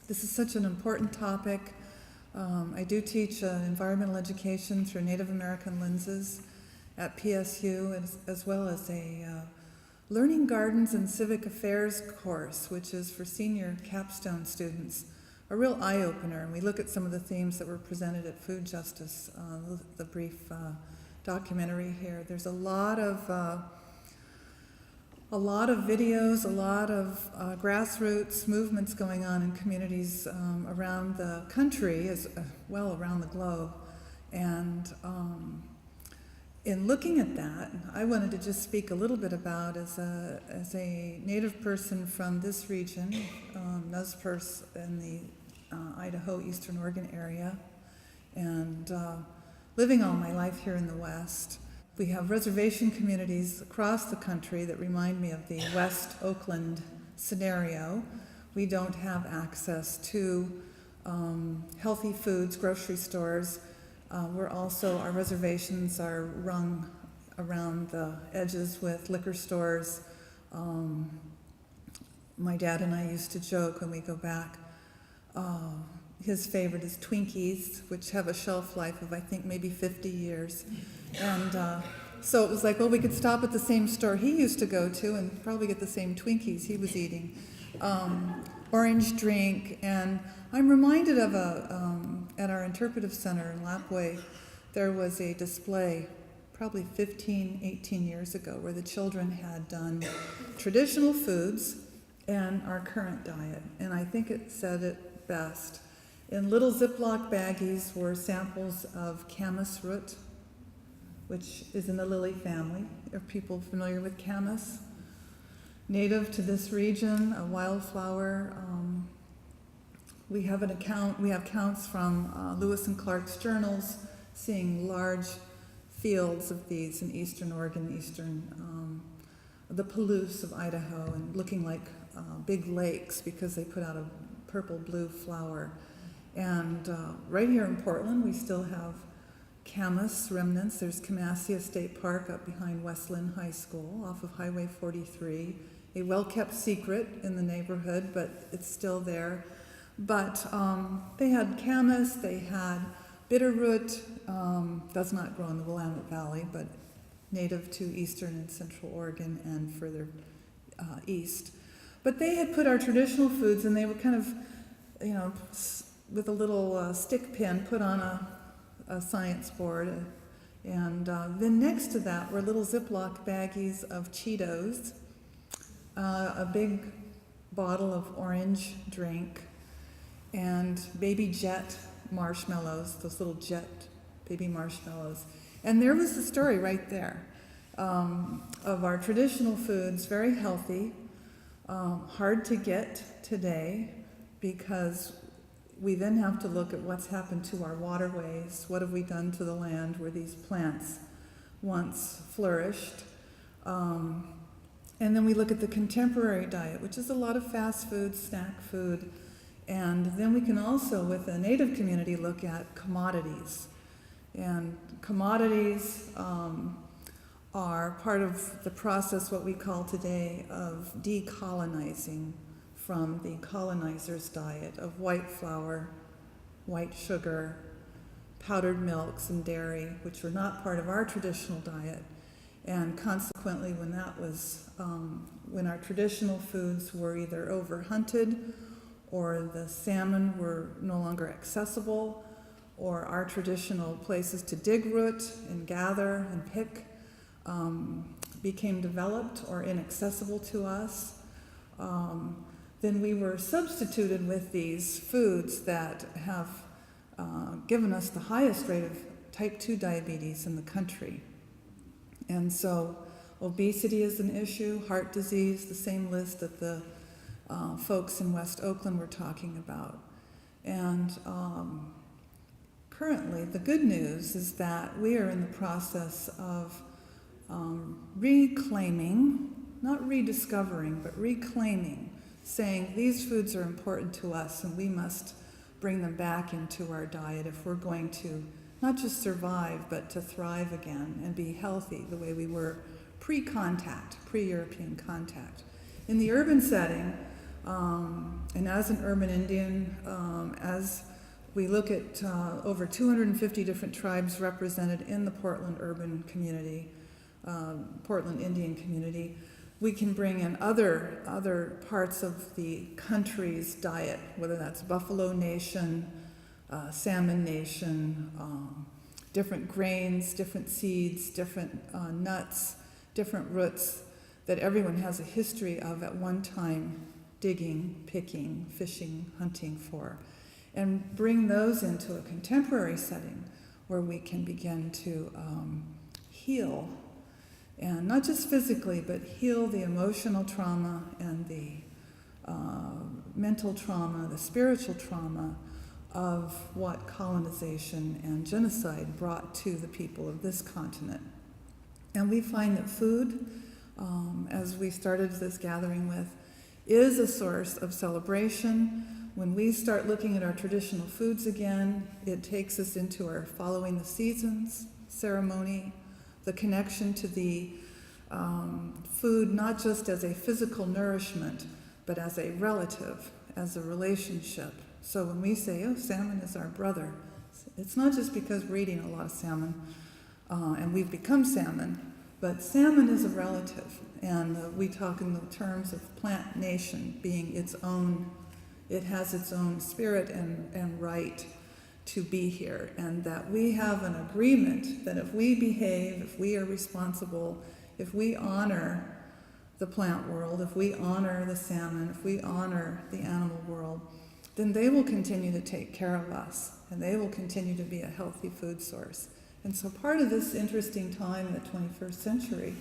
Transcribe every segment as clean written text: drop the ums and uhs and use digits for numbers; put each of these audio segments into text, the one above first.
This is such an important topic. I do teach environmental education through Native American lenses at PSU, as well as a Learning Gardens and Civic Affairs course, which is for senior capstone students. A real eye-opener, and we look at some of the themes that were presented at Food Justice, the brief documentary here. There's a lot of videos, a lot of grassroots movements going on in communities around the country, as well around the globe. And in looking at that, I wanted to just speak a little bit about, as a Native person from this region, Nez Perce in the Idaho, Eastern Oregon area, and living all my life here in the West. We have reservation communities across the country that remind me of the West Oakland scenario. We don't have access to healthy foods, grocery stores. Our reservations are rung around the edges with liquor stores. My dad and I used to joke when we go back, his favorite is Twinkies, which have a shelf life of, I think, maybe 50 years. And so it was like, well, we could stop at the same store he used to go to and probably get the same Twinkies he was eating. Orange drink, and I'm reminded of at our interpretive center in Lapwai, there was a display probably 15, 18 years ago where the children had done traditional foods and our current diet. And I think it said it best. In little Ziploc baggies were samples of camas root, which is in the lily family. Are people familiar with camas? Native to this region, a wildflower. We have counts from Lewis and Clark's journals, seeing large fields of these in Eastern Oregon, the Palouse of Idaho, and looking like big lakes because they put out a purple-blue flower. And right here in Portland, we still have camas remnants. There's Camassia State Park up behind West Lynn High School off of Highway 43. A well-kept secret in the neighborhood, but it's still there. But they had camas, they had bitterroot, does not grow in the Willamette Valley, but native to eastern and central Oregon and further east. But they had put our traditional foods, and they were kind of, with a little stick pin put on a science board. And then next to that were little Ziploc baggies of Cheetos, a big bottle of orange drink, and baby jet marshmallows, those little jet baby marshmallows. And there was the story right there of our traditional foods, very healthy, hard to get today because we then have to look at what's happened to our waterways, what have we done to the land where these plants once flourished. And then we look at the contemporary diet, which is a lot of fast food, snack food. And then we can also, with the Native community, look at commodities. And commodities are part of the process, what we call today, of decolonizing from the colonizer's diet of white flour, white sugar, powdered milks, and dairy, which were not part of our traditional diet. And consequently, when our traditional foods were either overhunted, or the salmon were no longer accessible, or our traditional places to dig root and gather and pick became developed or inaccessible to us, then we were substituted with these foods that have given us the highest rate of type 2 diabetes in the country. And so obesity is an issue, heart disease, the same list that the folks in West Oakland were talking about. And currently, the good news is that we are in the process of reclaiming, not rediscovering, but reclaiming, saying these foods are important to us and we must bring them back into our diet if we're going to not just survive, but to thrive again and be healthy the way we were pre-contact, pre-European contact. In the urban setting, And as an urban Indian, as we look at over 250 different tribes represented in the Portland urban community, Portland Indian community, we can bring in other parts of the country's diet, whether that's Buffalo Nation, Salmon Nation, different grains, different seeds, different nuts, different roots that everyone has a history of at one time digging, picking, fishing, hunting for, and bring those into a contemporary setting where we can begin to heal, and not just physically, but heal the emotional trauma and the mental trauma, the spiritual trauma of what colonization and genocide brought to the people of this continent. And we find that food, as we started this gathering with, is a source of celebration. When we start looking at our traditional foods again, it takes us into our following the seasons ceremony, the connection to the food, not just as a physical nourishment, but as a relative, as a relationship. So when we say, oh, salmon is our brother, it's not just because we're eating a lot of salmon and we've become salmon, but salmon is a relative. And we talk in the terms of plant nation being its own, it has its own spirit and right to be here. And that we have an agreement that if we behave, if we are responsible, if we honor the plant world, if we honor the salmon, if we honor the animal world, then they will continue to take care of us, and they will continue to be a healthy food source. And so part of this interesting time in the 21st century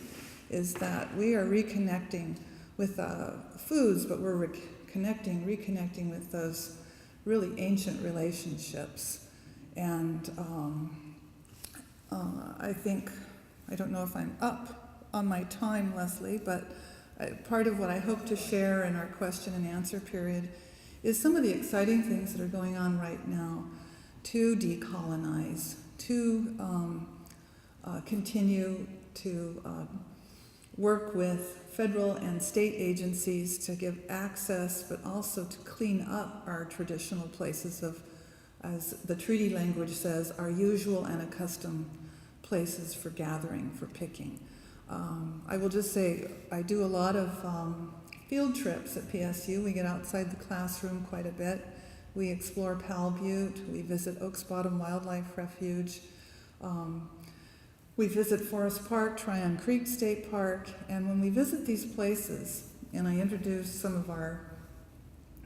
is that we are reconnecting with foods, but we're reconnecting with those really ancient relationships. And I think, I don't know if I'm up on my time, Leslie, but part of what I hope to share in our question and answer period is some of the exciting things that are going on right now to decolonize, to continue to work with federal and state agencies to give access, but also to clean up our traditional places of, as the treaty language says, our usual and accustomed places for gathering, for picking. I will just say I do a lot of field trips at PSU. We get outside the classroom quite a bit. We explore Powell Butte. We visit Oaks Bottom Wildlife Refuge. We visit Forest Park, Tryon Creek State Park, and when we visit these places, and I introduce some of our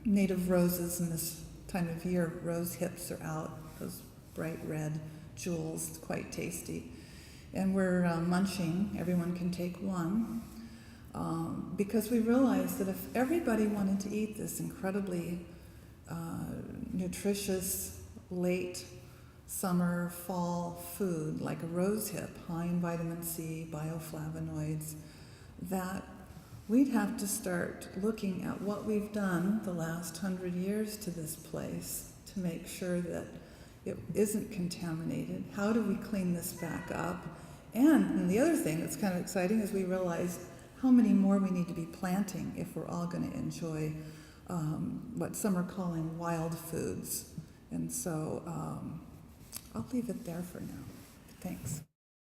native roses in this time of year, rose hips are out, those bright red jewels, quite tasty. And we're munching, everyone can take one, because we realized that if everybody wanted to eat this incredibly nutritious late summer, fall food like a rose hip, high in vitamin C, bioflavonoids, that we'd have to start looking at what we've done the last 100 years to this place to make sure that it isn't contaminated. How do we clean this back up? And the other thing that's kind of exciting is we realized how many more we need to be planting if we're all going to enjoy what some are calling wild foods. And so I'll leave it there for now. Thanks.